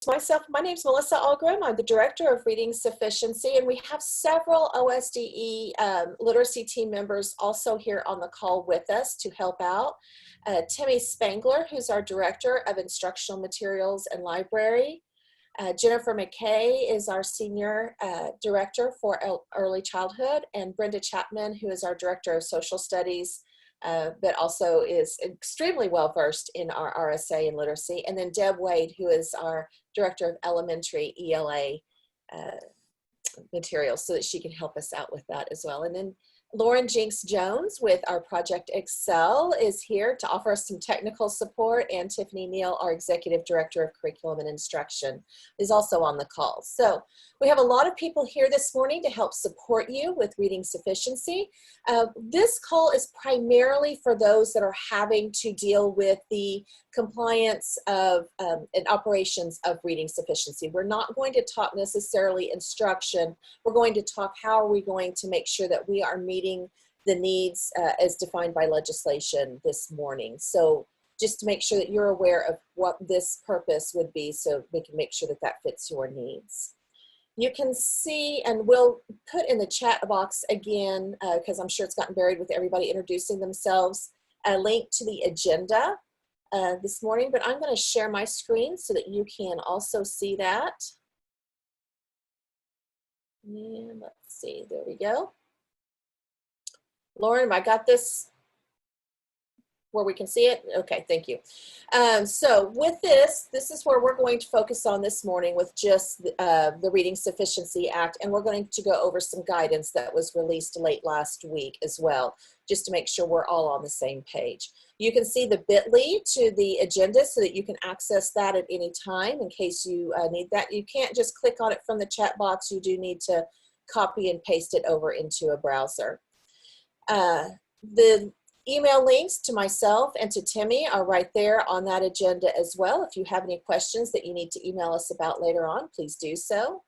My name's Melissa Algrim. I'm the Director of Reading Sufficiency, and we have several OSDE literacy team members also here on the call with us to help out. Timmy Spangler, who's our Director of Instructional Materials and Library. Jennifer McKay is our Senior Director for Early Childhood, and Brenda Chapman, who is our Director of Social Studies, but also is extremely well versed in our RSA and literacy. And then Deb Wade, who is our Director of Elementary ELA materials, so that she can help us out with that as well. And then Lauren Jinks Jones with our Project Excel is here to offer us some technical support, and Tiffany Neal, our Executive Director of Curriculum and Instruction, is also on the call. So we have a lot of people here this morning to help support you with reading sufficiency. This call is primarily for those that are having to deal with the compliance of and operations of reading sufficiency. We're not going to talk necessarily instruction. We're going to talk how are we going to make sure that we are meeting the needs as defined by legislation this morning. So just to make sure that you're aware of what this purpose would be, so we can make sure that that fits your needs. You can see, and we'll put in the chat box again, because I'm sure it's gotten buried with everybody introducing themselves, a link to the agenda this morning, but I'm going to share my screen so that you can also see that. And let's see, there we go. Lauren, I got this where we can see it? Okay, thank you. So with this is where we're going to focus on this morning with just the Reading Sufficiency Act, and we're going to go over some guidance that was released late last week as well, just to make sure we're all on the same page. You can see the bit.ly to the agenda so that you can access that at any time in case you need that. You can't just click on it from the chat box. You do need to copy and paste it over into a browser. The email links to myself and to Timmy are right there on that agenda as well. If you have any questions that you need to email us about later on, please do so.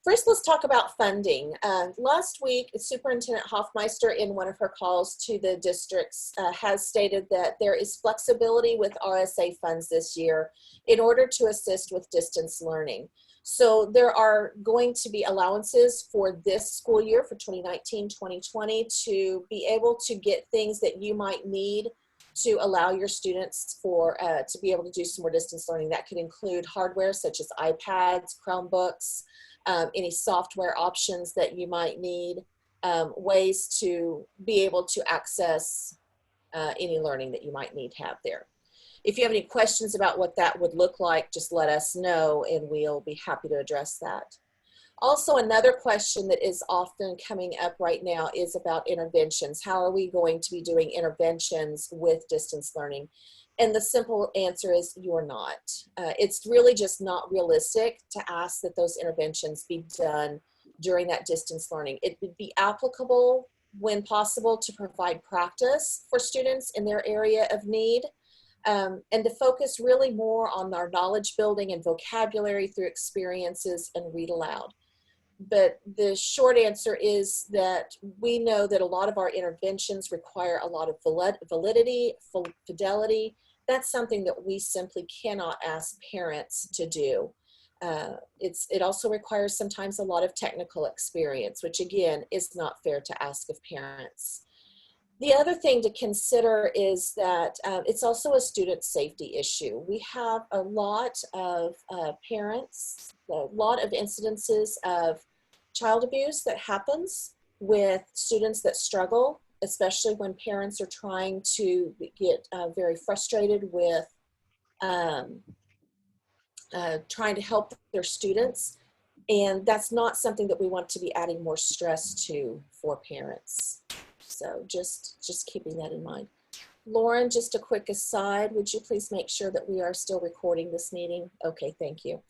First, let's talk about funding. Last week, Superintendent Hoffmeister, in one of her calls to the districts, has stated that there is flexibility with RSA funds this year in order to assist with distance learning. So there are going to be allowances for this school year for 2019-2020 to be able to get things that you might need to allow your students to be able to do some more distance learning. That could include hardware such as iPads, Chromebooks, any software options that you might need, ways to be able to access any learning that you might need to have there. If you have any questions about what that would look like, just let us know and we'll be happy to address that. Also, another question that is often coming up right now is about interventions. How are we going to be doing interventions with distance learning? And the simple answer is you're not. It's really just not realistic to ask that those interventions be done during that distance learning. It would be applicable when possible to provide practice for students in their area of need. And to focus really more on our knowledge building and vocabulary through experiences and read aloud. But the short answer is that we know that a lot of our interventions require a lot of validity, fidelity. That's something that we simply cannot ask parents to do. It also requires sometimes a lot of technical experience, which again is not fair to ask of parents. The other thing to consider is that it's also a student safety issue. We have a lot of parents, a lot of incidences of child abuse that happens with students that struggle, especially when parents are trying to get very frustrated with trying to help their students. And that's not something that we want to be adding more stress to for parents. So just keeping that in mind. Lauren, just a quick aside, would you please make sure that we are still recording this meeting? Okay, thank you.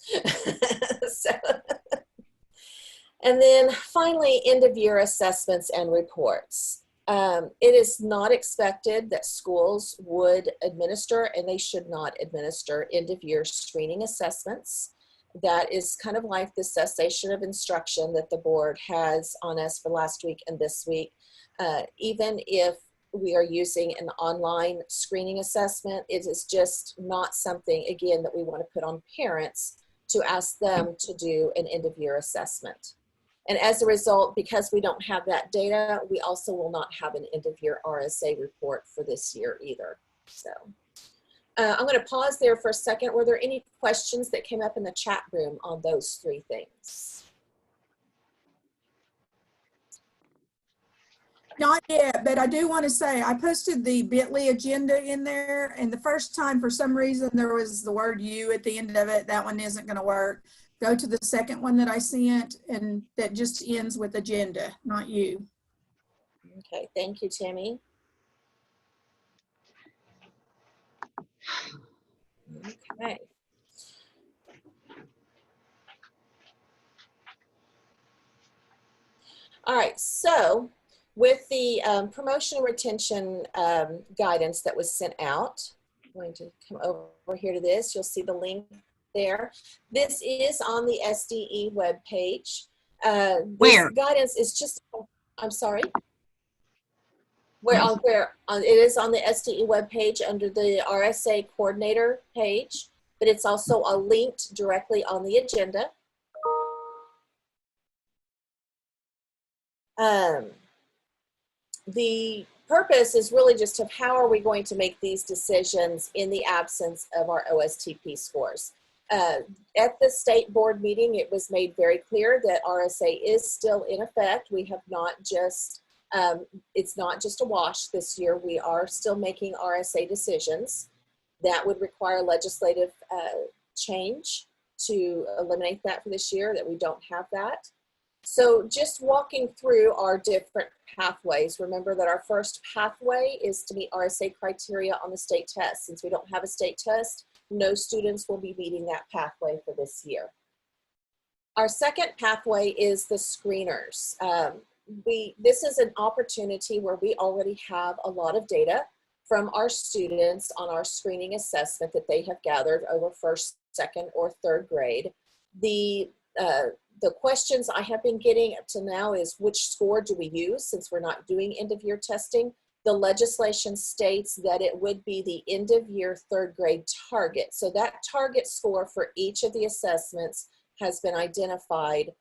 And then finally, end of year assessments and reports. It is not expected that schools would administer, and they should not administer, end of year screening assessments. That is kind of like the cessation of instruction that the board has on us for last week and this week. Even if we are using an online screening assessment, it is just not something, again, that we want to put on parents to ask them to do an end of year assessment. And as a result, because we don't have that data, we also will not have an end of year RSA report for this year either. So I'm going to pause there for a second. Were there any questions that came up in the chat room on those three things? Not yet, but I do want to say I posted the bit.ly agenda in there, and the first time for some reason there was the word you at the end of it. That one isn't going to work. Go to the second one that I sent, and that just ends with agenda, not you. Okay, thank you, Tammy. Okay. All right, so with the promotion and retention guidance that was sent out, I'm going to come over here to this. You'll see the link there. This is on the SDE webpage. This guidance is just, I'm sorry. It is on the SDE webpage under the RSA coordinator page, but it's also linked directly on the agenda. The purpose is really just of how are we going to make these decisions in the absence of our OSTP scores. At the state board meeting, it was made very clear that RSA is still in effect. We have not just, it's not just a wash this year. We are still making RSA decisions. That would require legislative change to eliminate that for this year, that we don't have that. So just walking through our different pathways, remember that our first pathway is to meet RSA criteria on the state test. Since we don't have a state test, no students will be meeting that pathway for this year. Our second pathway is the screeners. This is an opportunity where we already have a lot of data from our students on our screening assessment that they have gathered over first, second, or third grade. The questions I have been getting up to now is which score do we use since we're not doing end of year testing. The legislation states that it would be the end of year third grade target. So that target score for each of the assessments has been identified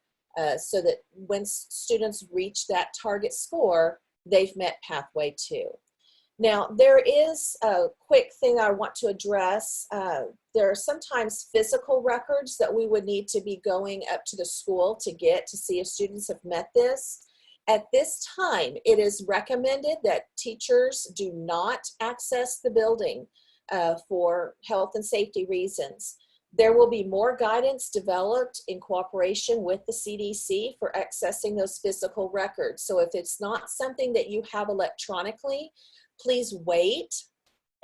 so that when students reach that target score, they've met pathway 2. Now, there is a quick thing I want to address. There are sometimes physical records that we would need to be going up to the school to get to see if students have met this. At this time, it is recommended that teachers do not access the building for health and safety reasons. There will be more guidance developed in cooperation with the CDC for accessing those physical records. So if it's not something that you have electronically, please wait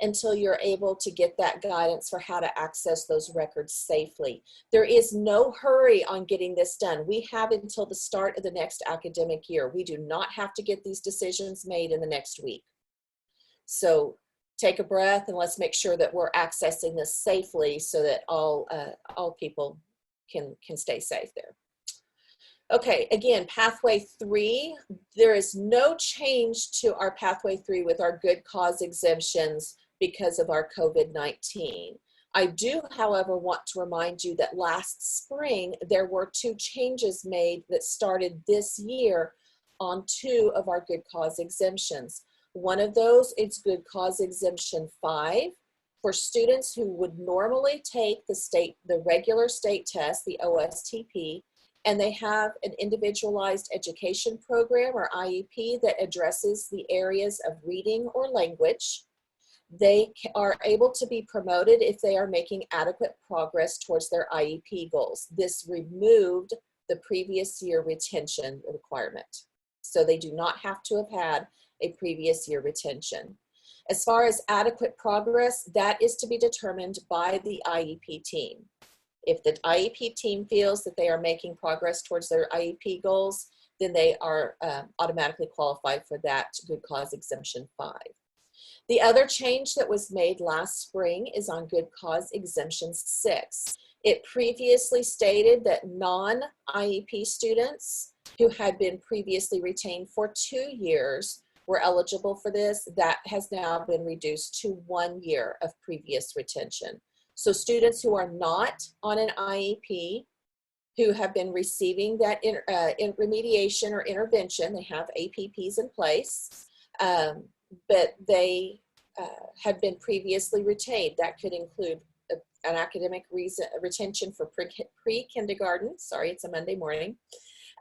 until you're able to get that guidance for how to access those records safely. There is no hurry on getting this done. We have until the start of the next academic year. We do not have to get these decisions made in the next week. So take a breath and let's make sure that we're accessing this safely so that all people can stay safe there. Okay, again, pathway 3, there is no change to our pathway 3 with our good cause exemptions because of our COVID-19. I do, however, want to remind you that last spring, there were 2 changes made that started this year on 2 of our good cause exemptions. One of those is good cause exemption 5 for students who would normally take the regular state test, the OSTP, and they have an individualized education program or IEP that addresses the areas of reading or language. They are able to be promoted if they are making adequate progress towards their IEP goals. This removed the previous year retention requirement. So they do not have to have had a previous year retention. As far as adequate progress, that is to be determined by the IEP team. If the IEP team feels that they are making progress towards their IEP goals, then they are automatically qualified for that good cause exemption 5. The other change that was made last spring is on good cause exemption 6. It previously stated that non-IEP students who had been previously retained for 2 years were eligible for this. That has now been reduced to 1 year of previous retention. So students who are not on an IEP, who have been receiving that remediation or intervention, they have APPs in place, but they had been previously retained. That could include an academic retention for pre-kindergarten. Sorry, it's a Monday morning.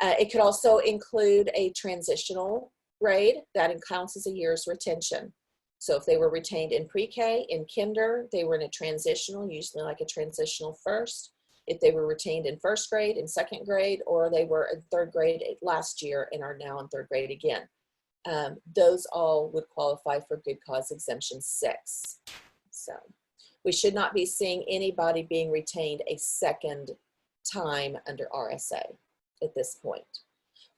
It could also include a transitional grade that counts as a year's retention. So if they were retained in pre-K, in kinder, they were in a transitional, usually like a transitional first. If they were retained in first grade, in second grade, or they were in third grade last year and are now in third grade again. Those all would qualify for Good Cause Exemption 6. So we should not be seeing anybody being retained a second time under RSA at this point.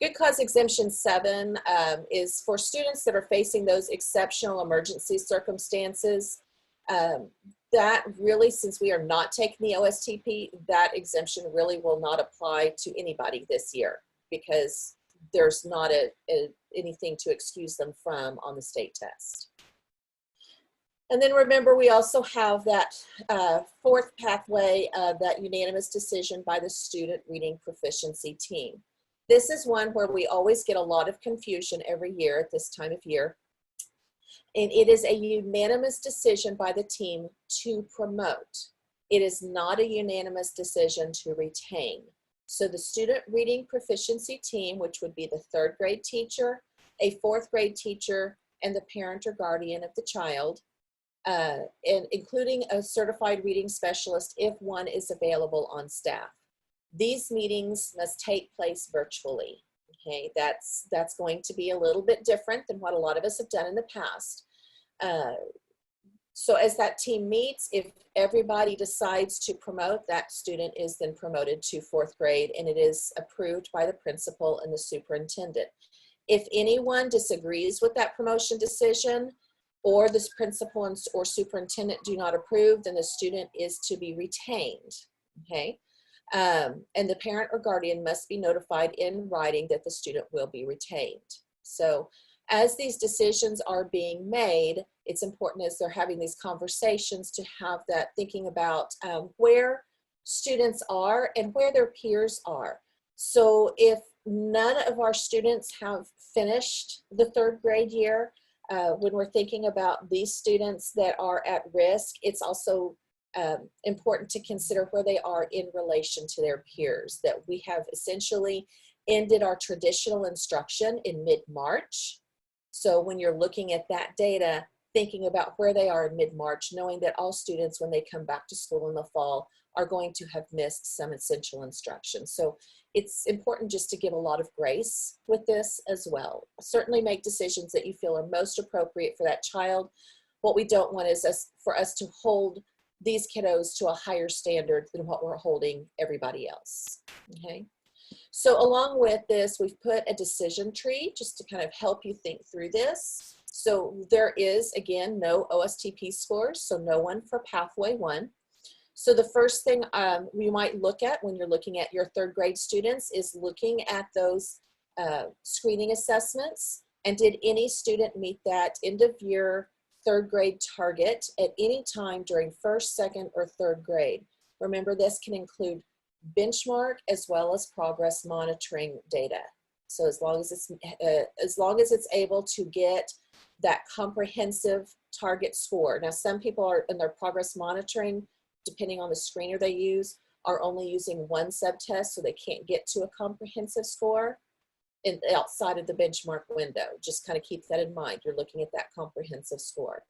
Good Cause Exemption 7 is for students that are facing those exceptional emergency circumstances. That really, since we are not taking the OSTP, that exemption really will not apply to anybody this year because there's not anything to excuse them from on the state test. And then remember, we also have that fourth pathway of that unanimous decision by the student reading proficiency team. This is one where we always get a lot of confusion every year at this time of year. And it is a unanimous decision by the team to promote. It is not a unanimous decision to retain. So the student reading proficiency team, which would be the third grade teacher, a fourth grade teacher, and the parent or guardian of the child, and including a certified reading specialist if one is available on staff. These meetings must take place virtually. Okay, that's going to be a little bit different than what a lot of us have done in the past. So as that team meets, if everybody decides to promote, that student is then promoted to fourth grade, and it is approved by the principal and the superintendent. If anyone disagrees with that promotion decision, or this principal or superintendent do not approve, then the student is to be retained. Okay. And the parent or guardian must be notified in writing that the student will be retained. So as these decisions are being made, it's important as they're having these conversations to have that thinking about where students are and where their peers are. So if none of our students have finished the third grade year, when we're thinking about these students that are at risk, it's also important to consider where they are in relation to their peers, that we have essentially ended our traditional instruction in mid-March. So when you're looking at that data, thinking about where they are in mid-March, knowing that all students, when they come back to school in the fall, are going to have missed some essential instruction. So it's important just to give a lot of grace with this as well. Certainly make decisions that you feel are most appropriate for that child. What we don't want is for us to hold these kiddos to a higher standard than what we're holding everybody else, okay? So along with this, we've put a decision tree just to kind of help you think through this. So there is, again, no OSTP scores, so no one for pathway 1. So the first thing we might look at when you're looking at your third grade students is looking at those screening assessments, and did any student meet that end of year third grade target at any time during first, second, or third grade. Remember, this can include benchmark as well as progress monitoring data. So as long as it's able to get that comprehensive target score. Now, some people are in their progress monitoring, depending on the screener they use, are only using one subtest, so they can't get to a comprehensive score outside of the benchmark window. Just kind of keep that in mind. You're looking at that comprehensive score.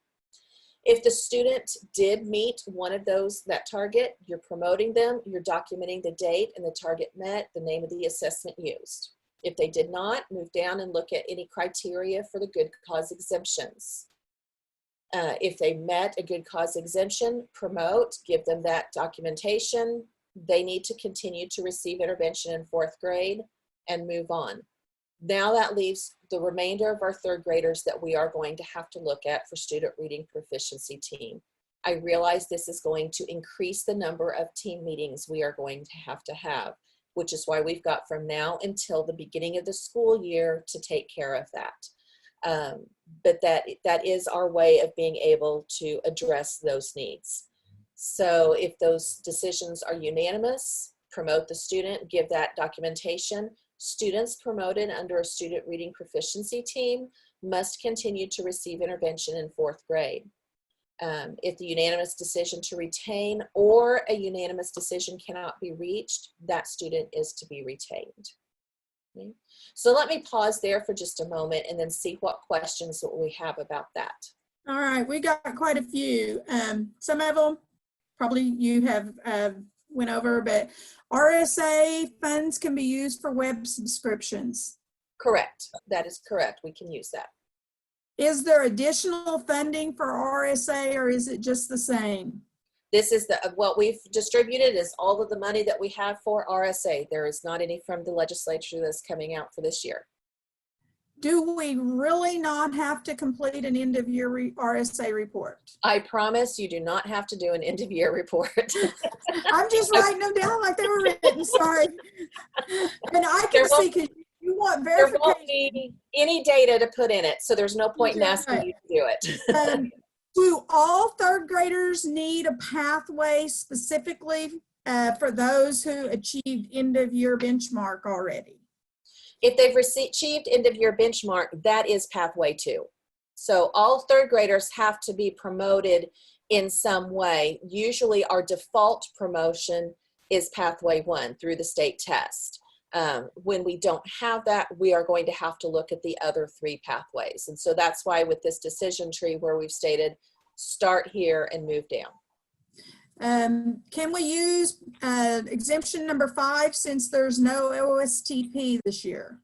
If the student did meet one of that target, you're promoting them, you're documenting the date and the target met, the name of the assessment used. If they did not, move down and look at any criteria for the good cause exemptions. If they met a good cause exemption, promote, give them that documentation. They need to continue to receive intervention in fourth grade and move on. Now that leaves the remainder of our third graders that we are going to have to look at for student reading proficiency team. I realize this is going to increase the number of team meetings we are going to have, which is why we've got from now until the beginning of the school year to take care of that. But that is our way of being able to address those needs. So if those decisions are unanimous, promote the student, give that documentation. Students promoted under a student reading proficiency team must continue to receive intervention in 4th grade. If the unanimous decision to retain or a unanimous decision cannot be reached, that student is to be retained. Okay. So let me pause there for just a moment and then see what questions we have about that. All right, we got quite a few. Some of them probably you have went over, but RSA funds can be used for web subscriptions. Correct. That is correct. We can use that. Is there additional funding for RSA or is it just the same? This is what we've distributed is all of the money that we have for RSA. There is not any from the legislature that's coming out for this year. Do we really not have to complete an end of year RSA report? I promise you do not have to do an end of year report. I'm just writing them down like they were written, sorry. And I can see because you want verification. There won't be any data to put in it, so there's no point in asking you to do it. Do all 3rd graders need a pathway specifically for those who achieved end of year benchmark already? If they've achieved end of year benchmark, that is pathway 2. So all 3rd graders have to be promoted in some way. Usually our default promotion is pathway 1 through the state test. When we don't have that, we are going to have to look at the other 3 pathways. And so that's why with this decision tree where we've stated, start here and move down. Can we use exemption number 5 since there's no OSTP this year?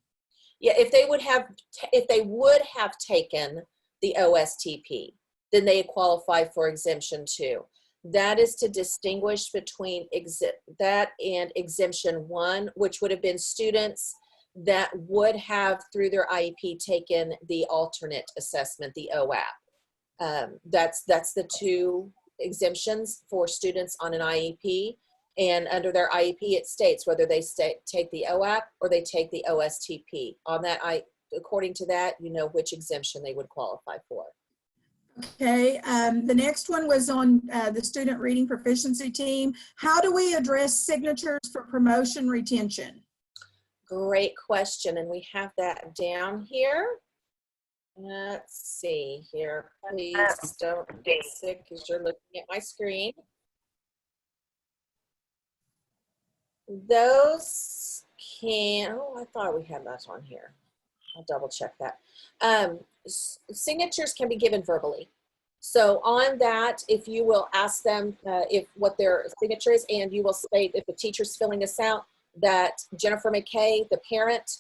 Yeah, if they would have taken the OSTP, then they qualify for exemption 2. That is to distinguish between that and exemption 1, which would have been students that would have through their IEP taken the alternate assessment, the OAP. That's the 2 exemptions for students on an IEP, and under their IEP it states whether they take the OAP or they take the OSTP. On that, according to that, you know which exemption they would qualify for. Okay, the next one was on the student reading proficiency team. How do we address signatures for promotion retention? Great question, and we have that down here. Let's see here. Please don't get sick as you're looking at my screen. Those can, oh, I thought we had that on here. I'll double check that. Signatures can be given verbally. So on that, if you will ask them what their signature is, and you will state if the teacher's filling this out, that Jennifer McKay, the parent,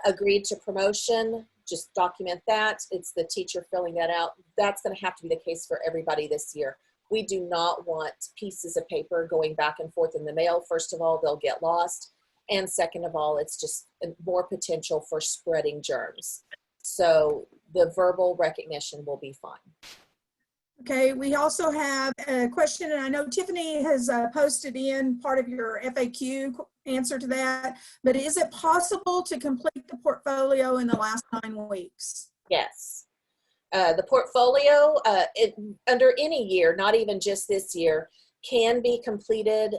agreed to promotion, just document that. It's the teacher filling that out. That's going to have to be the case for everybody this year. We do not want pieces of paper going back and forth in the mail. First of all, they'll get lost. And second of all, it's just more potential for spreading germs. So the verbal recognition will be fine. Okay, we also have a question, and I know Tiffany has posted in part of your FAQ answer to that, but is it possible to complete the portfolio in the last 9 weeks? Yes. The portfolio, under any year, not even just this year, can be completed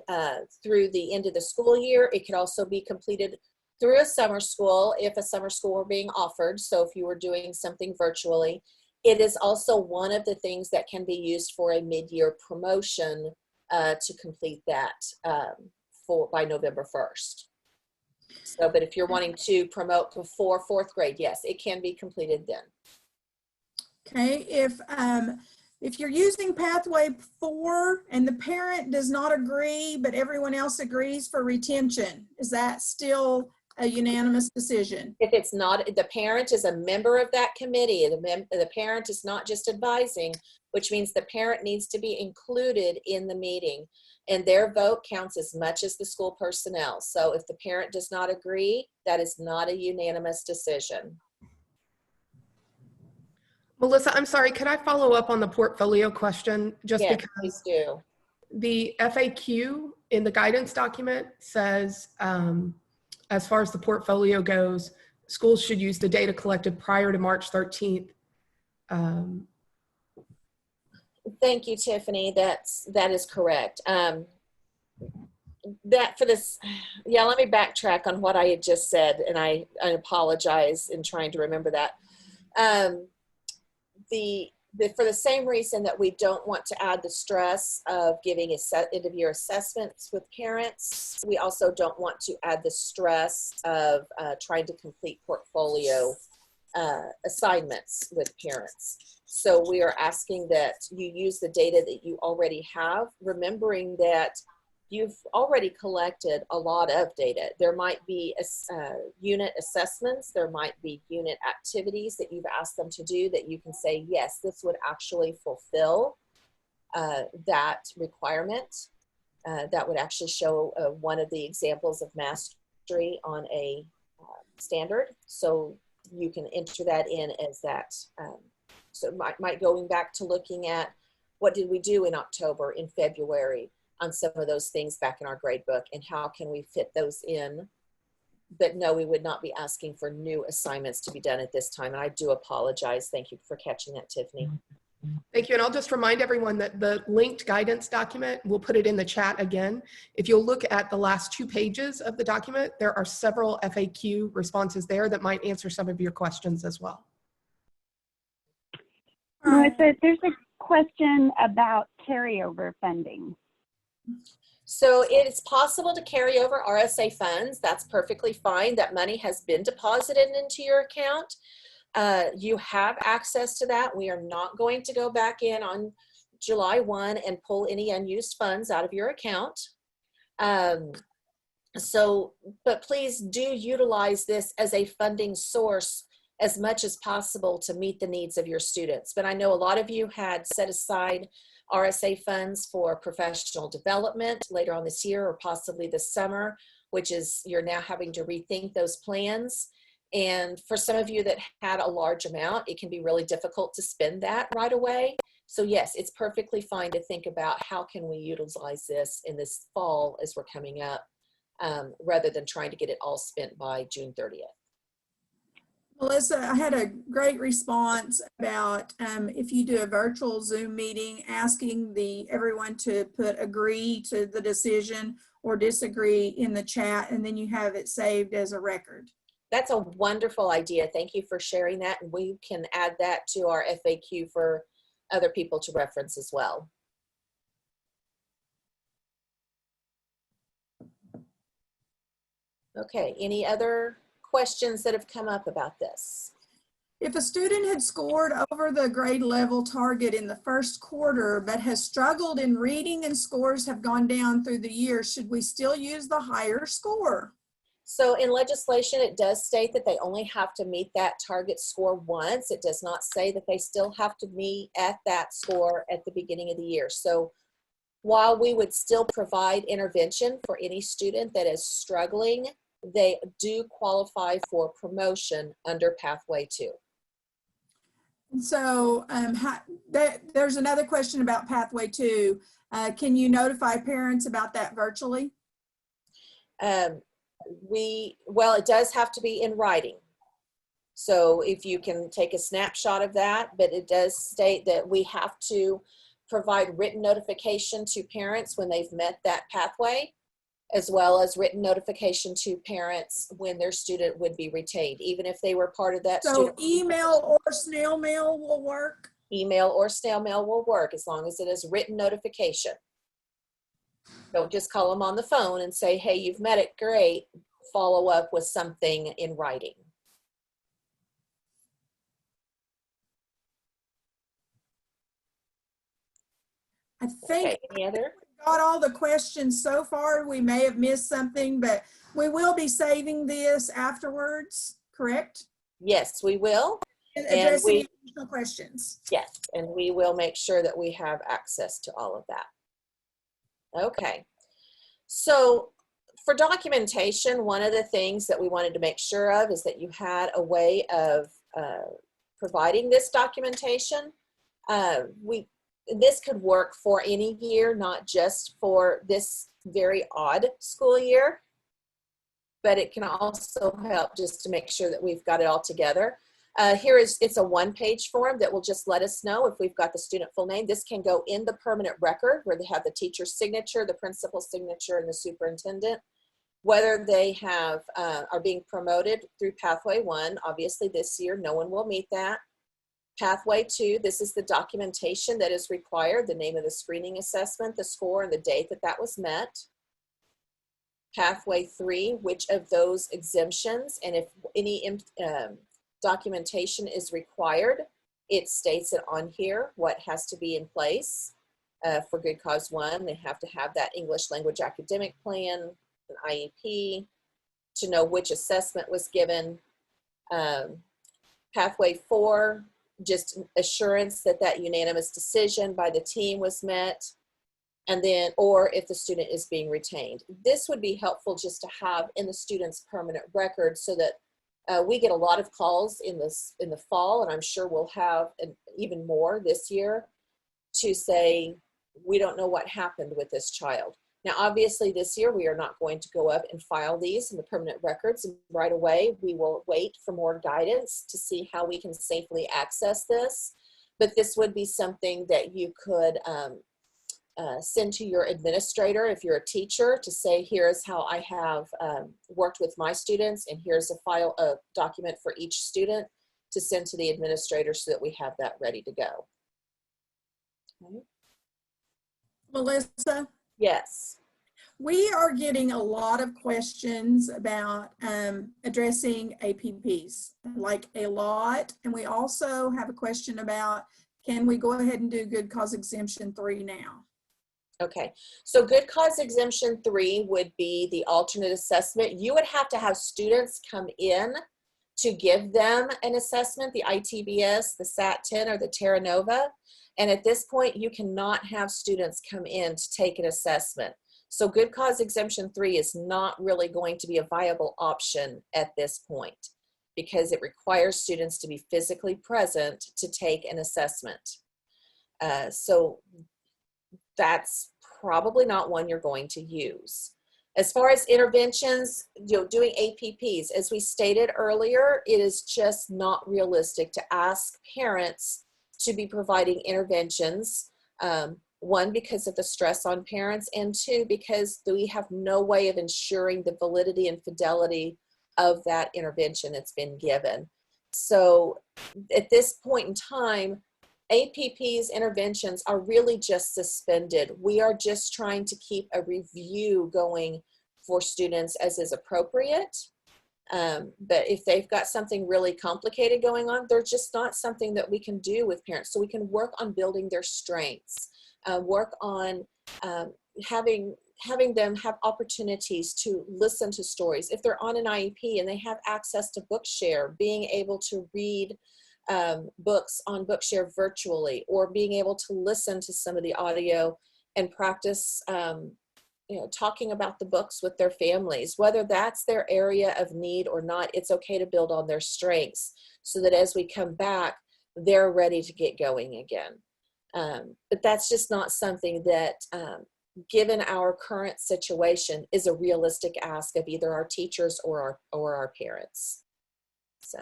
through the end of the school year. It could also be completed through a summer school if a summer school were being offered. So if you were doing something virtually, it is also one of the things that can be used for a mid-year promotion to complete that by November 1st. So, but if you're wanting to promote before 4th grade, yes, it can be completed then. Okay, if you're using pathway 4 and the parent does not agree, but everyone else agrees for retention, is that still a unanimous decision? If it's not, the parent is a member of that committee. The parent is not just advising, which means the parent needs to be included in the meeting, and their vote counts as much as the school personnel. So if the parent does not agree, that is not a unanimous decision. Melissa, I'm sorry, could I follow up on the portfolio question? Just Yes, because please do. the FAQ in the guidance document says, as far as the portfolio goes, schools should use the data collected prior to March 13th. Thank you, Tiffany. That is correct. That for this, yeah, let me backtrack on what I had just said, and I apologize in trying to remember that. For the same reason that we don't want to add the stress of giving end of year assessments with parents, we also don't want to add the stress of trying to complete portfolio assignments with parents. So we are asking that you use the data that you already have, remembering that you've already collected a lot of data. There might be unit assessments, there might be unit activities that you've asked them to do that you can say, yes, this would actually fulfill that requirement. That would actually show one of the examples of mastery on a standard. So you can enter that in as that. So might going back to looking at what did we do in October, in February, on some of those things back in our grade book, and how can we fit those in. But no, we would not be asking for new assignments to be done at this time. And I do apologize. Thank you for catching that, Tiffany. Thank you. And I'll just remind everyone that the linked guidance document, we'll put it in the chat again. If you'll look at the last 2 pages of the document, there are several FAQ responses there that might answer some of your questions as well. Melissa, there's a question about carryover funding. So it is possible to carry over RSA funds. That's perfectly fine. That money has been deposited into your account. You have access to that. We are not going to go back in on July 1 and pull any unused funds out of your account. But please do utilize this as a funding source as much as possible to meet the needs of your students. But I know a lot of you had set aside RSA funds for professional development later on this year or possibly this summer, which is you're now having to rethink those plans. And for some of you that had a large amount, it can be really difficult to spend that right away. So yes, it's perfectly fine to think about how can we utilize this in this fall as we're coming up, rather than trying to get it all spent by June 30th. Melissa, I had a great response about if you do a virtual Zoom meeting, asking everyone to put agree to the decision or disagree in the chat, and then you have it saved as a record. That's a wonderful idea. Thank you for sharing that. And we can add that to our FAQ for other people to reference as well. Okay, any other questions that have come up about this? If a student had scored over the grade level target in the first quarter, but has struggled in reading and scores have gone down through the year, should we still use the higher score? So in legislation, it does state that they only have to meet that target score once. It does not say that they still have to meet at that score at the beginning of the year. So while we would still provide intervention for any student that is struggling, they do qualify for promotion under Pathway 2. So there's another question about Pathway 2. Can you notify parents about that virtually? Well, it does have to be in writing. So if you can take a snapshot of that, but it does state that we have to provide written notification to parents when they've met that pathway, as well as written notification to parents when their student would be retained, even if they were part of that student. So email or snail mail will work? Email or snail mail will work as long as it is written notification. Don't just call them on the phone and say, hey, you've met it, great. Follow up with something in writing. I think Okay, any other? Got all the questions so far. We may have missed something, but we will be saving this afterwards, correct? Yes, we will. And addressing additional questions. Yes, and we will make sure that we have access to all of that. Okay, so for documentation, one of the things that we wanted to make sure of is that you had a way of providing this documentation. This could work for any year, not just for this very odd school year, but it can also help just to make sure that we've got it all together. It's a one-page form that will just let us know if we've got the student full name. This can go in the permanent record where they have the teacher's signature, the principal's signature, and the superintendent. Whether they have are being promoted through Pathway 1, obviously this year no one will meet that. Pathway 2, this is the documentation that is required, the name of the screening assessment, the score, and the date that that was met. Pathway 3, which of those exemptions, and if any documentation is required, it states it on here, what has to be in place. For Good Cause 1, they have to have that English language academic plan, an IEP, to know which assessment was given. Pathway 4, just assurance that that unanimous decision by the team was met. And then, or if the student is being retained. This would be helpful just to have in the student's permanent record so that we get a lot of calls in the fall, and I'm sure we'll have even more this year, to say, we don't know what happened with this child. Now, obviously this year we are not going to go up and file these in the permanent records right away. We will wait for more guidance to see how we can safely access this. But this would be something that you could send to your administrator if you're a teacher, to say, here's how I have worked with my students, and here's a document for each student to send to the administrator so that we have that ready to go. Okay. Melissa? Yes. We are getting a lot of questions about addressing APPs, like a lot. And we also have a question about, can we go ahead and do Good Cause Exemption 3 now? Okay, so Good Cause Exemption 3 would be the alternate assessment. You would have to have students come in to give them an assessment, the ITBS, the SAT-10, or the Terra Nova. And at this point, you cannot have students come in to take an assessment. So Good Cause Exemption 3 is not really going to be a viable option at this point, because it requires students to be physically present to take an assessment. So that's probably not one you're going to use. As far as interventions, doing APPs, as we stated earlier, it is just not realistic to ask parents to be providing interventions. One, because of the stress on parents, and two, because we have no way of ensuring the validity and fidelity of that intervention that's been given. So at this point in time, APP's interventions are really just suspended. We are just trying to keep a review going for students as is appropriate. But if they've got something really complicated going on, they're just not something that we can do with parents. So we can work on building their strengths, work on having them have opportunities to listen to stories. If they're on an IEP and they have access to Bookshare, being able to read books on Bookshare virtually, or being able to listen to some of the audio and practice talking about the books with their families. Whether that's their area of need or not, it's okay to build on their strengths so that as we come back, they're ready to get going again. But that's just not something that, given our current situation, is a realistic ask of either our teachers or our parents. So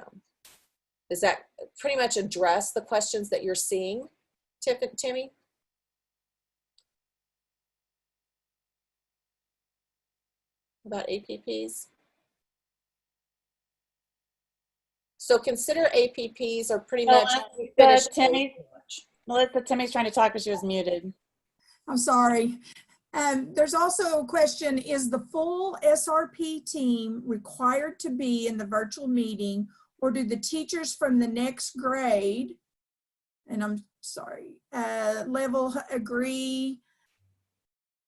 does that pretty much address the questions that you're seeing, Timmy? About APPs? So consider APPs are pretty much finished. Melissa, Timmy's trying to talk, but she was muted. I'm sorry. There's also a question, is the full SRP team required to be in the virtual meeting, or do the teachers from the next grade, and I'm sorry, level agree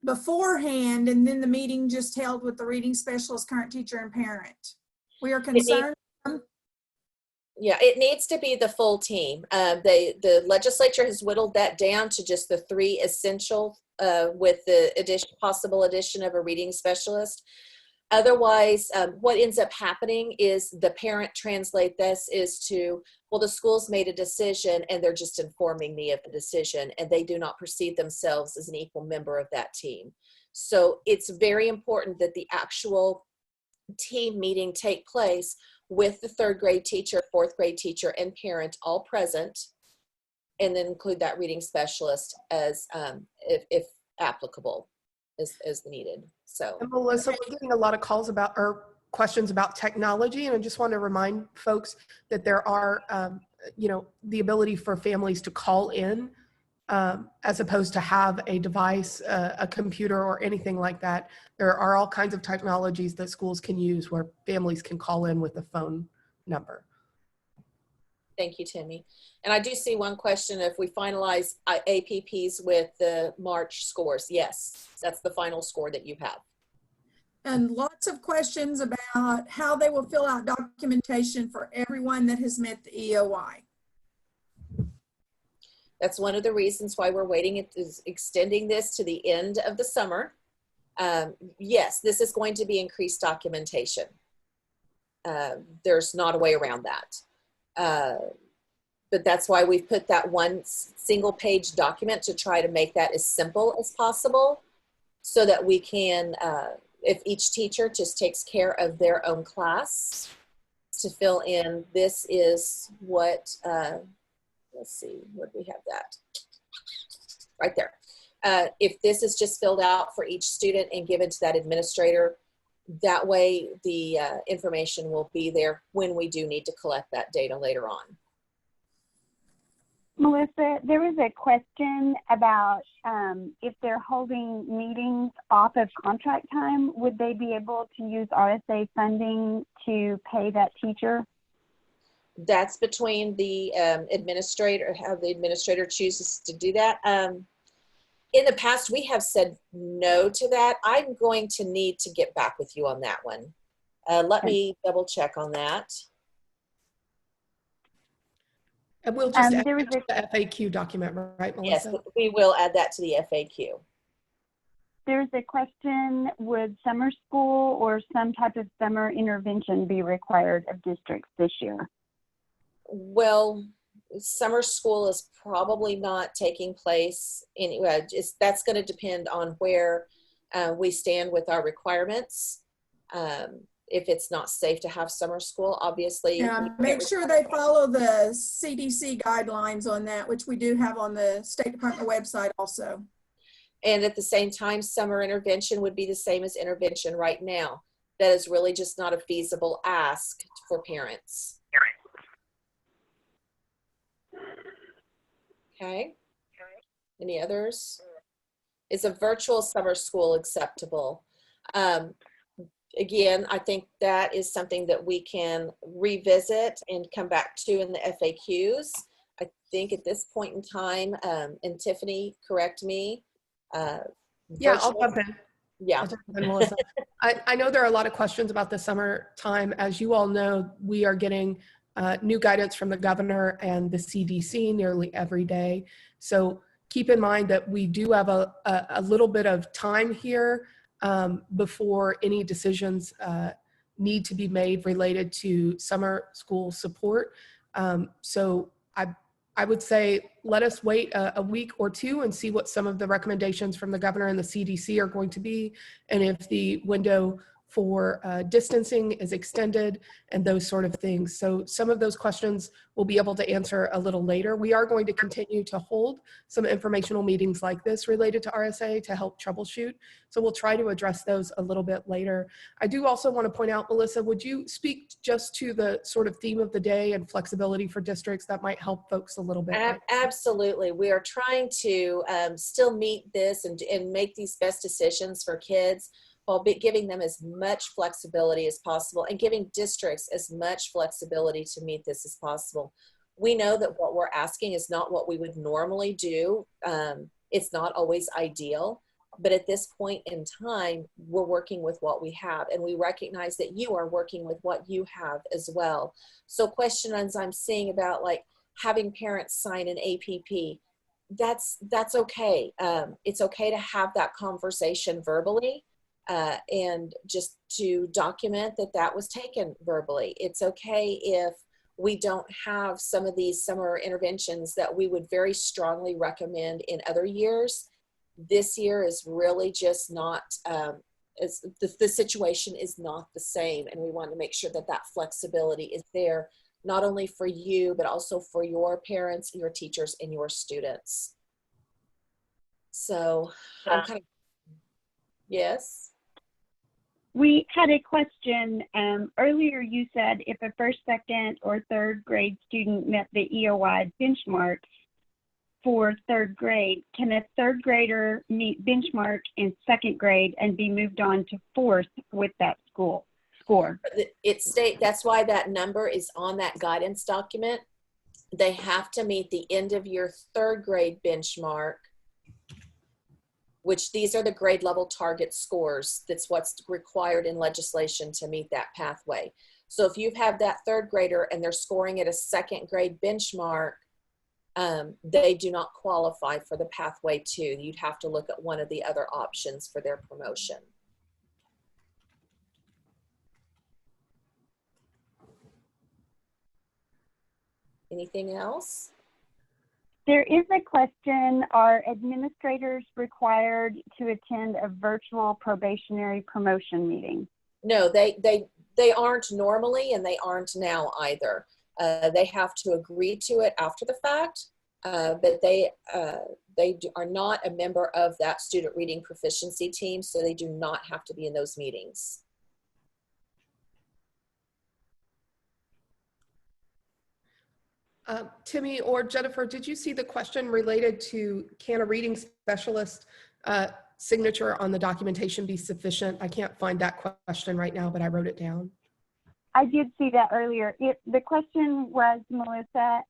beforehand, and then the meeting just held with the reading specialist, current teacher, and parent? We are concerned. Yeah, it needs to be the full team. The legislature has whittled that down to just the 3 essential with the possible addition of a reading specialist. Otherwise, what ends up happening is the parent translate this is to, well, the school's made a decision and they're just informing me of the decision, and they do not perceive themselves as an equal member of that team. So it's very important that the actual team meeting take place with the third grade teacher, fourth grade teacher, and parent all present, and then include that reading specialist as if applicable as needed. So, And Melissa, we're getting a lot of calls about or questions about technology, and I just want to remind folks that there are, the ability for families to call in as opposed to have a device, a computer, or anything like that. There are all kinds of technologies that schools can use where families can call in with a phone number. thank you, Timmy. And I do see one question: if we finalize APPs with the March scores? Yes, that's the final score that you have. And lots of questions about how they will fill out documentation for everyone that has met the EOI. That's one of the reasons why we're waiting, is extending this to the end of the summer. Yes, this is going to be increased documentation. There's not a way around that. But that's why we've put that one single page document to try to make that as simple as possible, so that we can, if each teacher just takes care of their own class, to fill in, this is what, let's see, where do we have that? Right there. If this is just filled out for each student and given to that administrator, that way the information will be there when we do need to collect that data later on. Melissa, there was a question about if they're holding meetings off of contract time, would they be able to use RSA funding to pay that teacher? That's between the administrator, how the administrator chooses to do that. In the past, we have said no to that. I'm going to need to get back with you on that one. Let me double check on that. And we'll just add there was the FAQ document, right, Yes, Melissa? we will add that to the FAQ. There's a question, would summer school or some type of summer intervention be required of districts this year? Well, summer school is probably not taking place anyway. That's going to depend on where we stand with our requirements. If it's not safe to have summer school, obviously. Yeah, make sure they follow the CDC guidelines on that, which we do have on the State Department website also. And at the same time, summer intervention would be the same as intervention right now. That is really just not a feasible ask for parents. Okay. Any others? Is a virtual summer school acceptable? Again, I think that is something that we can revisit and come back to in the FAQs. I think at this point in time, and Tiffany, correct me. Yeah, I'll jump in. Yeah. I'll jump in, Melissa. I know there are a lot of questions about the summertime. As you all know, we are getting new guidance from the governor and the CDC nearly every day. So keep in mind that we do have a little bit of time here before any decisions need to be made related to summer school support. So I would say let us wait a week or two and see what some of the recommendations from the governor and the CDC are going to be, and if the window for distancing is extended and those sort of things. So some of those questions we'll be able to answer a little later. We are going to continue to hold some informational meetings like this related to RSA to help troubleshoot. So we'll try to address those a little bit later. I do also want to point out, Melissa, would you speak just to the sort of theme of the day and flexibility for districts that might help folks a little bit? Absolutely. We are trying to still meet this and make these best decisions for kids, while giving them as much flexibility as possible and giving districts as much flexibility to meet this as possible. We know that what we're asking is not what we would normally do. It's not always ideal, but at this point in time, we're working with what we have, and we recognize that you are working with what you have as well. So questions I'm seeing about like having parents sign an APP, that's okay. It's okay to have that conversation verbally. And just to document that that was taken verbally. It's okay if we don't have some of these summer interventions that we would very strongly recommend in other years. This year is really just not the situation is not the same, and we want to make sure that that flexibility is there, not only for you, but also for your parents, your teachers, and your students. So I'm kind of, yes? We had a question. Earlier you said if a first, second, or third grade student met the EOI benchmark for third grade, can a third grader meet benchmark in second grade and be moved on to fourth with that score? That's why that number is on that guidance document. They have to meet the end of year third grade benchmark, which these are the grade level target scores. That's what's required in legislation to meet that pathway. So if you have that third grader and they're scoring at a second grade benchmark, they do not qualify for the pathway 2. You'd have to look at one of the other options for their promotion. Anything else? There is a question, are administrators required to attend a virtual probationary promotion meeting? No, they aren't normally, and they aren't now either. They have to agree to it after the fact, but they are not a member of that student reading proficiency team, so they do not have to be in those meetings. Timmy or Jennifer, did you see the question related to can a reading specialist signature on the documentation be sufficient? I can't find that question right now, but I wrote it down. I did see that earlier. The question was, Melissa,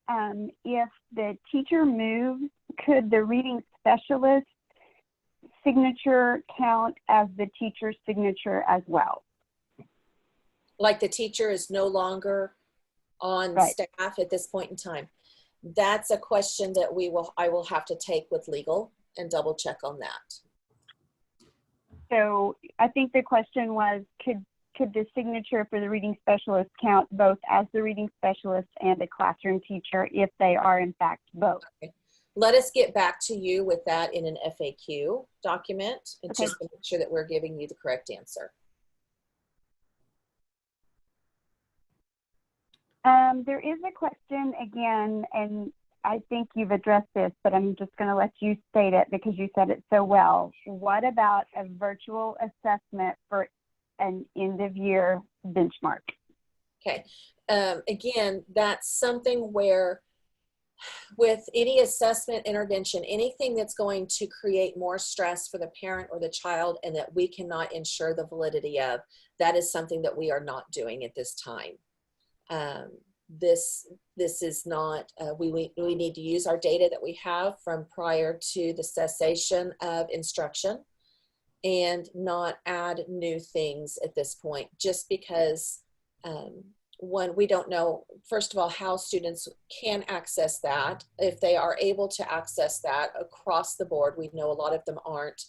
if the teacher moves, could the reading specialist signature count as the teacher's signature as well? Like the teacher is no longer on Right. staff at this point in time. That's a question that I will have to take with legal and double check on that. So I think the question was, could the signature for the reading specialist count both as the reading specialist and a classroom teacher if they are in fact both? Okay. Let us get back to you with that in an FAQ document, and Okay. just to make sure that we're giving you the correct answer. There is a question again, and I think you've addressed this, but I'm just going to let you state it because you said it so well. What about a virtual assessment for an end of year benchmark? Okay. Again, that's something where with any assessment intervention, anything that's going to create more stress for the parent or the child and that we cannot ensure the validity of, that is something that we are not doing at this time. This is not, we need to use our data that we have from prior to the cessation of instruction and not add new things at this point, just because one, we don't know, first of all, how students can access that. If they are able to access that across the board, we know a lot of them aren't,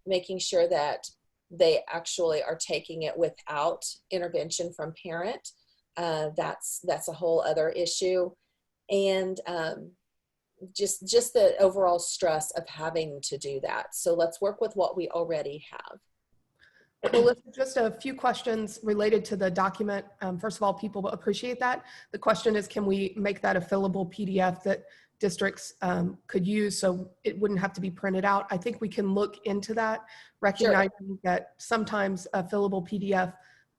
making sure that they actually are taking it without intervention from parent. That's a whole other issue. And just the overall stress of having to do that. So let's work with what we already have. Melissa, just a few questions related to the document. First of all, people appreciate that. The question is, can we make that a fillable PDF that districts could use so it wouldn't have to be printed out? I think we can look into that, recognizing that sometimes a fillable PDF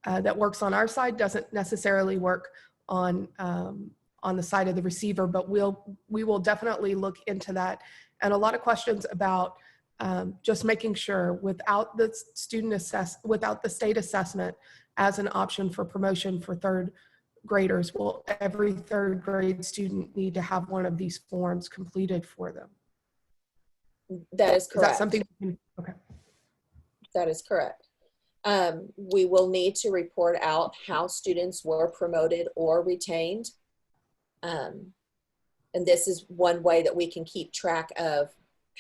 that works on our side doesn't necessarily work on the side of the receiver, but we will definitely look into that. And a lot of questions about just making sure without the without the state assessment as an option for promotion for third graders, will every third grade student need to have one of these forms completed for them? That is correct. Is that something? Okay. That is correct. We will need to report out how students were promoted or retained. And this is one way that we can keep track of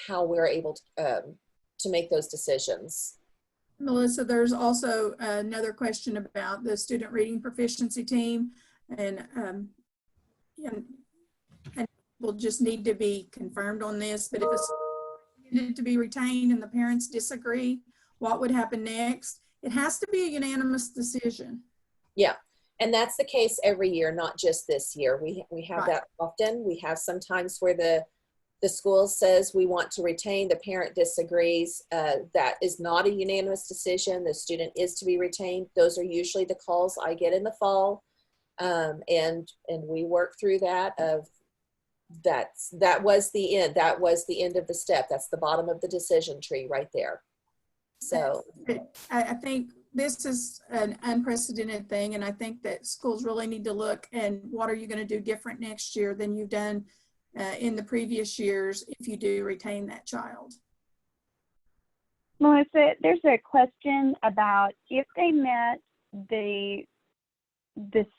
how we're able to make those decisions. Melissa, there's also another question about the student reading proficiency team, and will just need to be confirmed on this, but if it's needed to be retained and the parents disagree, what would happen next. It has to be a unanimous decision. Yeah, and that's the case every year, not just this year. We have Right. that often. We have sometimes where the school says we want to retain, the parent disagrees. That is not a unanimous decision. The student is to be retained. Those are usually the calls I get in the fall. And we work through that of that was the end. That was the end of the step. That's the bottom of the decision tree right there. So I think this is an unprecedented thing, and I think that schools really need to look and what are you going to do different next year than you've done in the previous years if you do retain that child. Melissa, there's a question about if they met the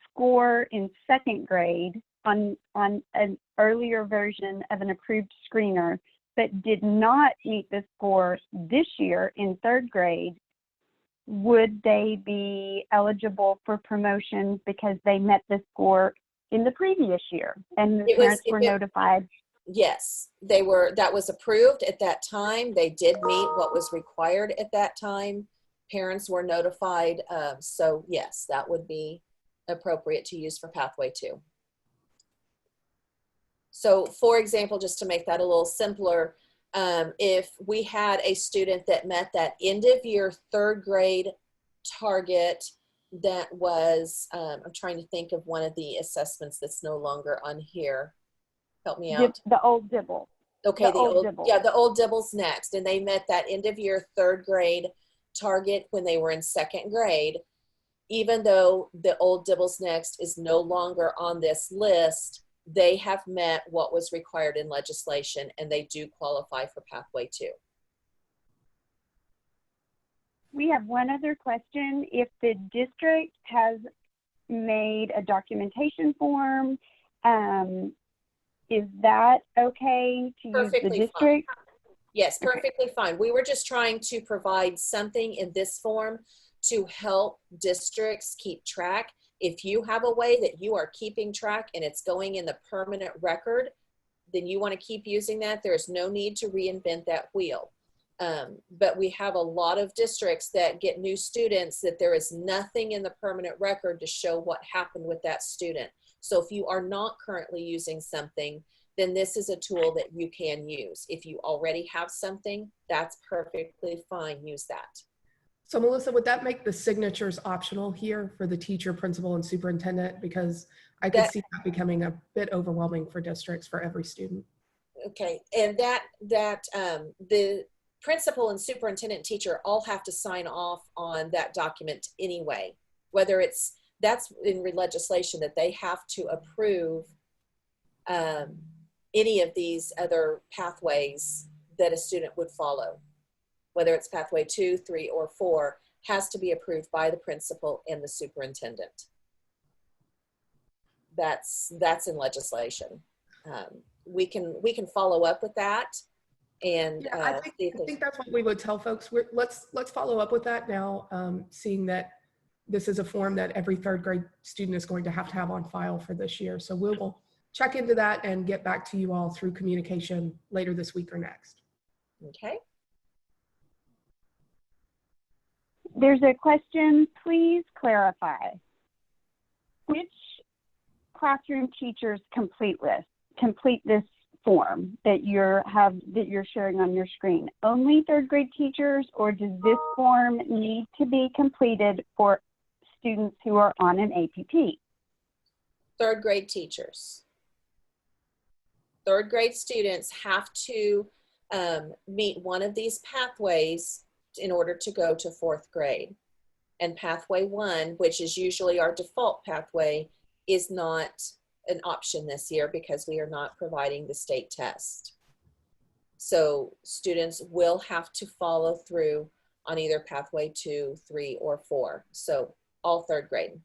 score in second grade on an earlier version of an approved screener, but did not meet the score this year in third grade, would they be eligible for promotion because they met the score in the previous year and the parents were notified? Yes, they were. That was approved at that time. They did meet what was required at that time. Parents were notified. So yes, that would be appropriate to use for Pathway 2. So for example, just to make that a little simpler, if we had a student that met that end of year third grade target that was, I'm trying to think of one of the assessments that's no longer on here. Help me out. The old Dibble. Okay, the old Dibble. Yeah, the old Dibble's next. And they met that end of year third grade target when they were in second grade. Even though the old Dibble's next is no longer on this list, they have met what was required in legislation and they do qualify for Pathway 2. We have one other question. If the district has made a documentation form, is that okay to use the district? Fine. Yes, perfectly Okay. fine. We were just trying to provide something in this form to help districts keep track. If you have a way that you are keeping track and it's going in the permanent record, then you want to keep using that. There's no need to reinvent that wheel. But we have a lot of districts that get new students that there is nothing in the permanent record to show what happened with that student. So if you are not currently using something, then this is a tool that you can use. If you already have something, that's perfectly fine. Use that. So Melissa, would that make the signatures optional here for the teacher, principal, and superintendent? Because I could see that becoming a bit overwhelming for districts for every student. Okay, and the principal and superintendent teacher all have to sign off on that document anyway, whether that's in legislation that they have to approve any of these other pathways that a student would follow, whether it's Pathway 2, 3, or 4, has to be approved by the principal and the superintendent. That's in legislation. We can follow up with that. And yeah, I think that's what we would tell folks. Let's follow up with that now, seeing that this is a form that every third grade student is going to have on file for this year. So we will check into that and get back to you all through communication later this week or next. Okay. There's a question, please clarify. Which classroom teachers complete this form that you're sharing on your screen? Only third grade teachers, or does this form need to be completed for students who are on an APP? Third grade teachers. Third grade students have to meet one of these pathways in order to go to fourth grade. And Pathway 1, which is usually our default pathway, is not an option this year because we are not providing the state test. So students will have to follow through on either Pathway 2, 3, or 4. So all third grade.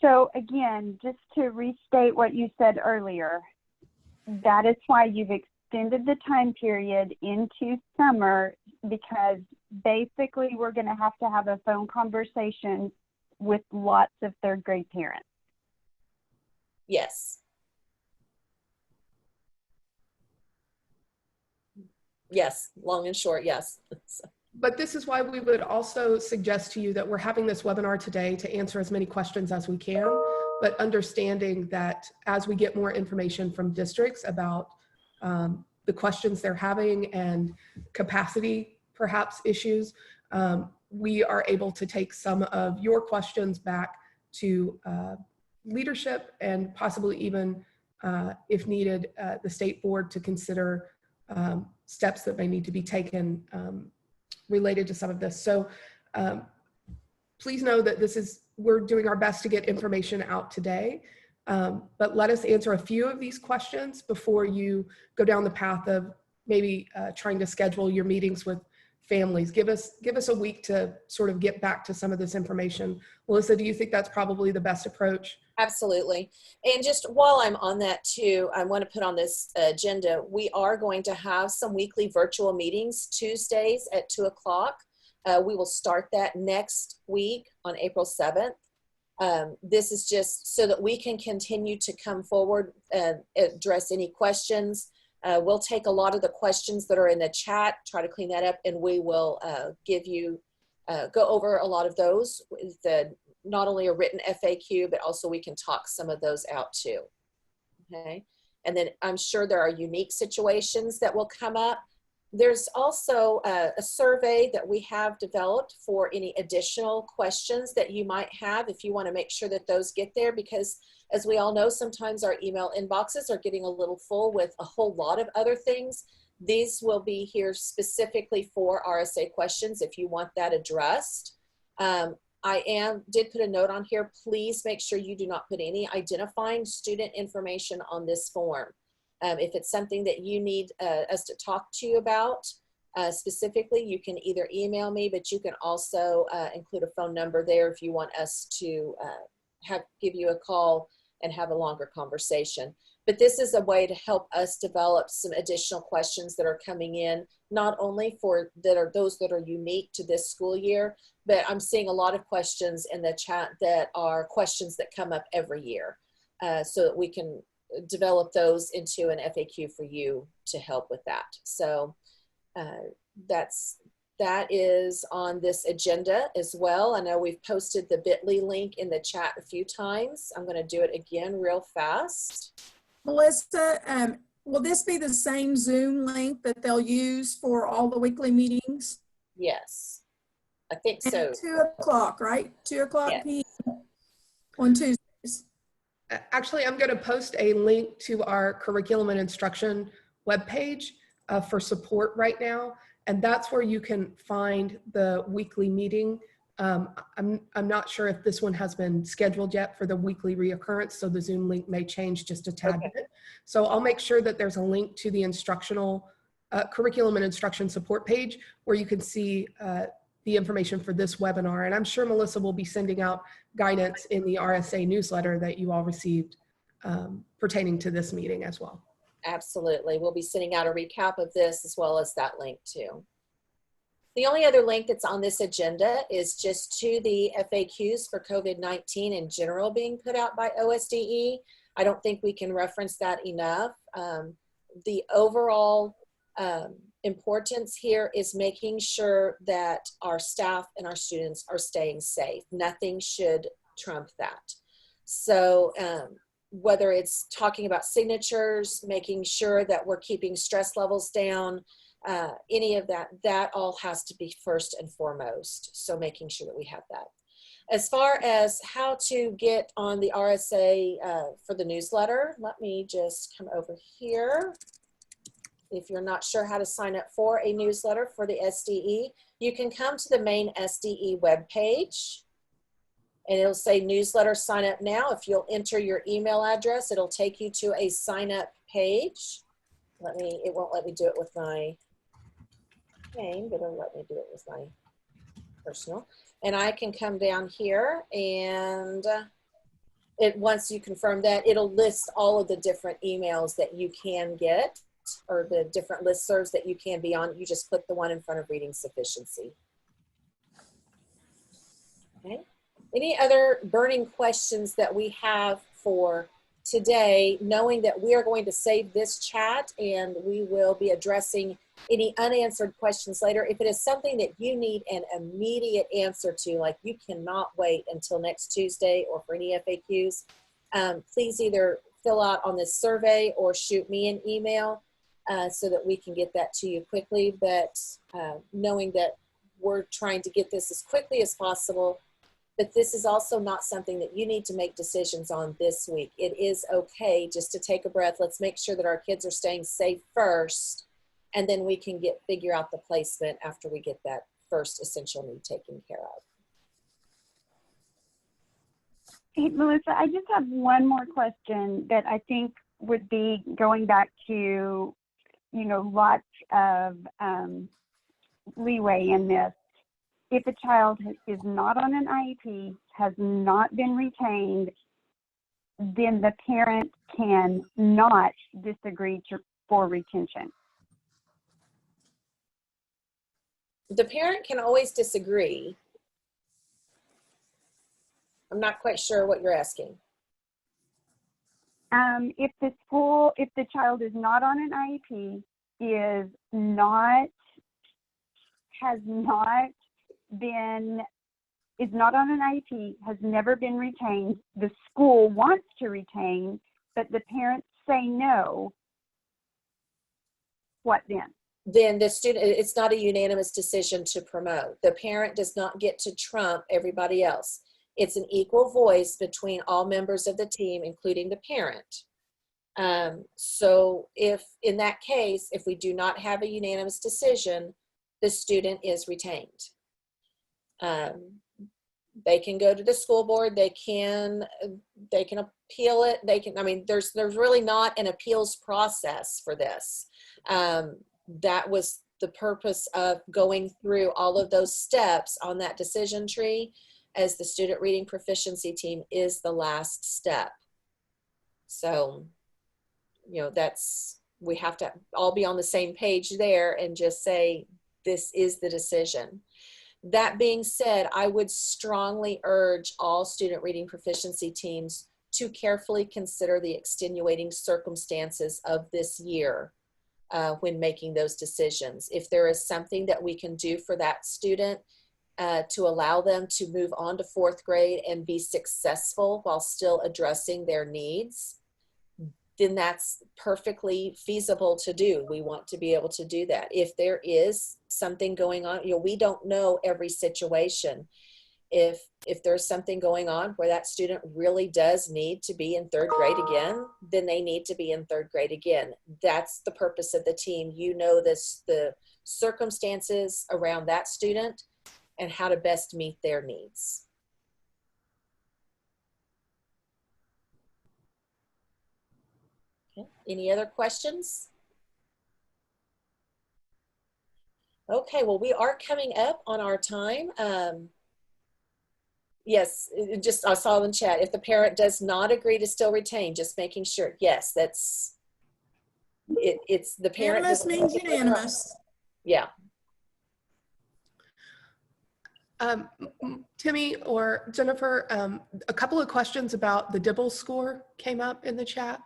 So again, just to restate what you said earlier, that is why you've extended the time period into summer, because basically we're going to have a phone conversation with lots of third grade parents. Yes. Yes, long and short, yes. But this is why we would also suggest to you that we're having this webinar today to answer as many questions as we can, but understanding that as we get more information from districts about the questions they're having and capacity perhaps issues, we are able to take some of your questions back to leadership and possibly even, if needed, the state board to consider steps that may need to be taken related to some of this. So please know that we're doing our best to get information out today, but let us answer a few of these questions before you go down the path of maybe trying to schedule your meetings with families. Give us a week to sort of get back to some of this information. Melissa, do you think that's probably the best approach? Absolutely. And just while I'm on that too, I want to put on this agenda, we are going to have some weekly virtual meetings Tuesdays at 2 o'clock. We will start that next week on April 7th. This is just so that we can continue to come forward and address any questions. We'll take a lot of the questions that are in the chat, try to clean that up, and we will give you, go over a lot of those with not only a written FAQ, but also we can talk some of those out too, okay? And then I'm sure there are unique situations that will come up. There's also a survey that we have developed for any additional questions that you might have if you want to make sure that those get there, because as we all know, sometimes our email inboxes are getting a little full with a whole lot of other things. These will be here specifically for RSA questions if you want that addressed. I did put a note on here. Please make sure you do not put any identifying student information on this form. If it's something that you need us to talk to you about specifically, you can either email me, but you can also include a phone number there if you want us to give you a call and have a longer conversation. But this is a way to help us develop some additional questions that are coming in, not only for those that are unique to this school year, but I'm seeing a lot of questions in the chat that are questions that come up every year, so that we can develop those into an FAQ for you to help with that. So that is on this agenda as well. I know we've posted the bit.ly link in the chat a few times. I'm going to do it again real fast. Melissa, will this be the same Zoom link that they'll use for all the weekly meetings? Yes, I think so. At 2 o'clock, right? 2 o'clock Yes. p.m. on Tuesdays. Actually, I'm going to post a link to our curriculum and instruction webpage for support right now. And that's where you can find the weekly meeting. I'm not sure if this one has been scheduled yet for the weekly reoccurrence, so the Zoom link may change just a tad bit. So I'll make sure that there's a link to the instructional curriculum and instruction support page where you can see the information for this webinar. And I'm sure Melissa will be sending out guidance in the RSA newsletter that you all received pertaining to this meeting as well. Absolutely. We'll be sending out a recap of this as well as that link too. The only other link that's on this agenda is just to the FAQs for COVID-19 in general being put out by OSDE. I don't think we can reference that enough. The overall importance here is making sure that our staff and our students are staying safe. Nothing should trump that. So whether it's talking about signatures, making sure that we're keeping stress levels down, any of that, that all has to be first and foremost. So making sure that we have that. As far as how to get on the RSA for the newsletter, let me just come over here. If you're not sure how to sign up for a newsletter for the SDE, you can come to the main SDE webpage and it'll say newsletter sign up now. If you'll enter your email address, it'll take you to a sign up page. It won't let me do it with my name, but it'll let me do it with my personal. And I can come down here and once you confirm that, it'll list all of the different emails that you can get or the different listservs that you can be on. You just click the one in front of Reading Sufficiency. Okay. Any other burning questions that we have for today, knowing that we are going to save this chat and we will be addressing any unanswered questions later. If it is something that you need an immediate answer to, like you cannot wait until next Tuesday or for any FAQs, please either fill out on this survey or shoot me an email so that we can get that to you quickly. But knowing that we're trying to get this as quickly as possible, but this is also not something that you need to make decisions on this week. It is okay just to take a breath. Let's make sure that our kids are staying safe first, and then we can figure out the placement after we get that first essential need taken care of. Hey, Melissa, I just have one more question that I think would be going back to, lots of leeway in this. If a child is not on an IEP, has not been retained, then the parent can not disagree for retention. The parent can always disagree. I'm not quite sure what you're asking. If the child is not on an IEP, has not on an IEP, has never been retained, the school wants to retain, but the parents say no, what then? Then the student, it's not a unanimous decision to promote. The parent does not get to trump everybody else. It's an equal voice between all members of the team, including the parent. So if in that case, if we do not have a unanimous decision, the student is retained. They can go to the school board. They can appeal it. There's really not an appeals process for this. That was the purpose of going through all of those steps on that decision tree, as the student reading proficiency team is the last step. So, we have to all be on the same page there and just say, this is the decision. That being said, I would strongly urge all student reading proficiency teams to carefully consider the extenuating circumstances of this year when making those decisions. If there is something that we can do for that student to allow them to move on to 4th grade and be successful while still addressing their needs, then that's perfectly feasible to do. We want to be able to do that. If there is something going on, we don't know every situation. If there's something going on where that student really does need to be in 3rd grade again, then they need to be in 3rd grade again. That's the purpose of the team. The circumstances around that student and how to best meet their needs. Okay. Any other questions? Okay, well, we are coming up on our time. Yes, I saw in the chat, if the parent does not agree to still retain, just making sure. Yes, it's the parent. Unanimous means unanimous. Yeah. Timmy or Jennifer, a couple of questions about the Dibble score came up in the chat.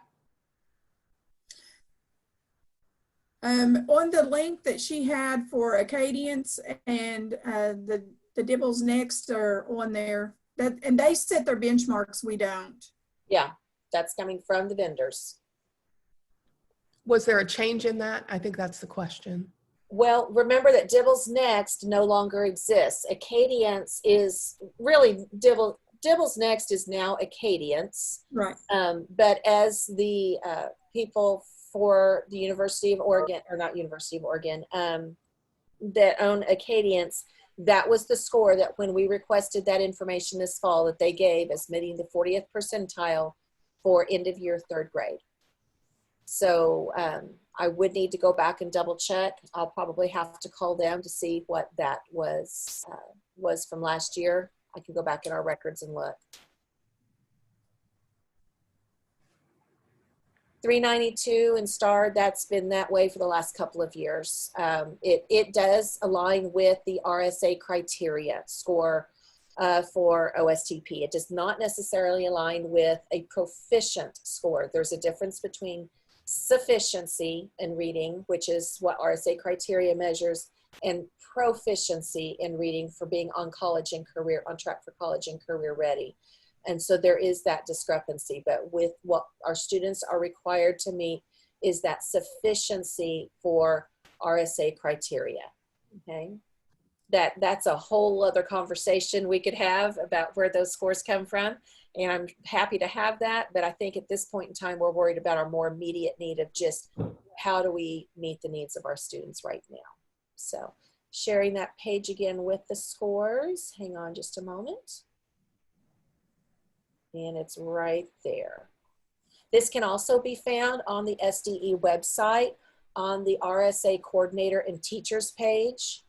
On the link that she had for Acadians and the Dibbles Next are on there, and they set their benchmarks, we don't. Yeah, that's coming from the vendors. Was there a change in that? I think that's the question. Well, remember that Dibbles Next no longer exists. Acadians is really Dibbles Next is now Acadians. Right. But as the people for the University of Oregon, or not University of Oregon, that own Acadians, that was the score that when we requested that information this fall that they gave as meeting the 40th percentile for end of year 3rd grade. So I would need to go back and double check. I'll probably have to call them to see what that was from last year. I can go back in our records and look. 392 and STAR, that's been that way for the last couple of years. It does align with the RSA criteria score for OSTP. It does not necessarily align with a proficient score. There's a difference between Sufficiency in reading, which is what RSA criteria measures, and proficiency in reading for being on track for college and career ready. And so there is that discrepancy, but with what our students are required to meet is that sufficiency for RSA criteria, okay? That's a whole other conversation we could have about where those scores come from. And I'm happy to have that, but I think at this point in time, we're worried about our more immediate need of just how do we meet the needs of our students right now. So sharing that page again with the scores. Hang on just a moment. And it's right there. This can also be found on the SDE website on the RSA coordinator and teachers page.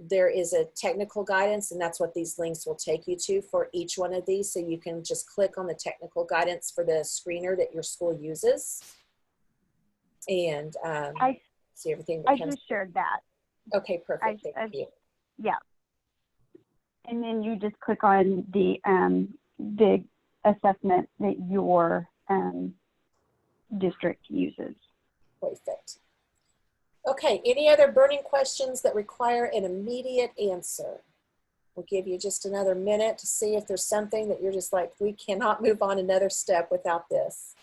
There is a technical guidance, and that's what these links will take you to for each one of these. So you can just click on the technical guidance for the screener that your school uses and see everything that I comes. just shared that. Okay, perfect. Thank you. Yeah. And then you just click on the assessment that your district uses. Perfect. Okay, any other burning questions that require an immediate answer? We'll give you just another minute to see if there's something that you're just like, we cannot move on another step without this.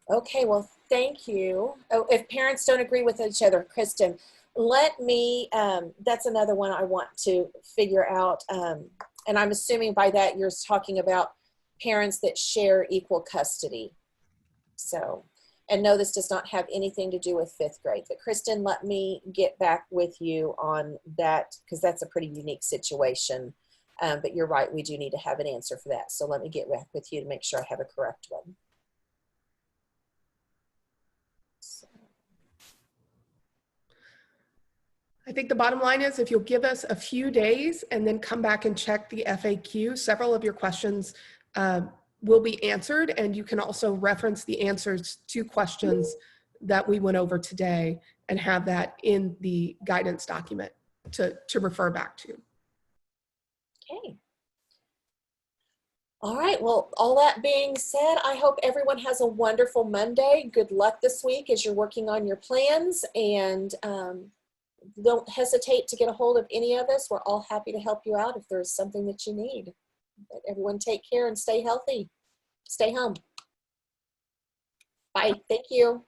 Okay, well, thank you. Oh, if parents don't agree with each other, Kristen, let me, that's another one I want to figure out. And I'm assuming by that you're talking about parents that share equal custody. So, and no, this does not have anything to do with 5th grade. But Kristen, let me get back with you on that because that's a pretty unique situation. But you're right, we do need to have an answer for that. So let me get back with you to make sure I have a correct one. So. I think the bottom line is if you'll give us a few days and then come back and check the FAQ, several of your questions will be answered, and you can also reference the answers to questions that we went over today and have that in the guidance document to refer back to. Okay. All right, well, all that being said, I hope everyone has a wonderful Monday. Good luck this week as you're working on your plans, and don't hesitate to get a hold of any of us. We're all happy to help you out if there's something that you need. But everyone take care and stay healthy. Stay home. Bye. Thank you.